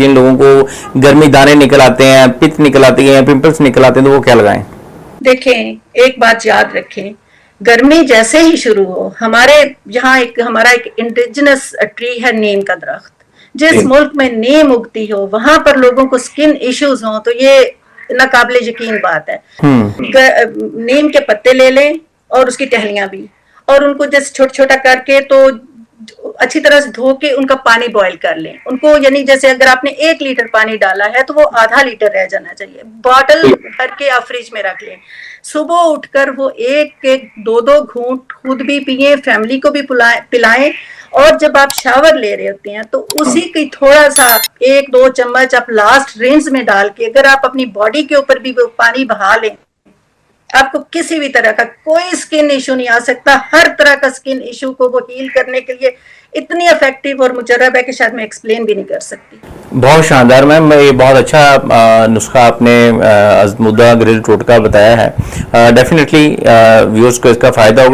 जिन लोगों को गर्मी दाने निकल आते हैं, पित्त निकल आती है, पिंपल्स निकल आते हैं, तो वो क्या लगाएं? देखें, एक बात याद रखें, गर्मी जैसे ही शुरू हो, हमारे यहाँ हमारा एक इंडिजिनस ट्री है, नीम का दरख्त। जिस मुल्क में नीम उगती हो वहां पर लोगों को स्किन इश्यूज हो तो ये नाकाबिले यकीन बात है। नीम के पत्ते ले लें और उसकी टहनियां भी, और उनको जैसे छोटा छोटा करके तो अच्छी तरह से धो के उनका पानी बॉईल कर लें उनको, यानी जैसे अगर आपने 1 लीटर पानी डाला है तो वो आधा लीटर रह जाना चाहिए। बॉटल भर के आप फ्रिज में रख लें। सुबह उठकर वो 1-2 घूंट खुद भी पिए, फैमिली को भी पिलाएं। और जब आप शावर ले रहे होते हैं तो उसी की थोड़ा सा 1-2 चम्मच आप लास्ट रिंस में डाल के अगर आप अपनी बॉडी के ऊपर भी वो पानी बहा लें, आपको किसी भी तरह का कोई स्किन इशू नहीं आ सकता। हर तरह का स्किन इशू को वो हील करने के लिए इतनी इफेक्टिव और मुजर्रब है कि शायद मैं एक्सप्लेन भी नहीं कर सकती। बहुत शानदार मैम, ये बहुत अच्छा नुस्खा आपने अज़मुदा ग्रिल टोटका बताया है। डेफिनेटली व्यूअर्स को इसका फायदा होगा।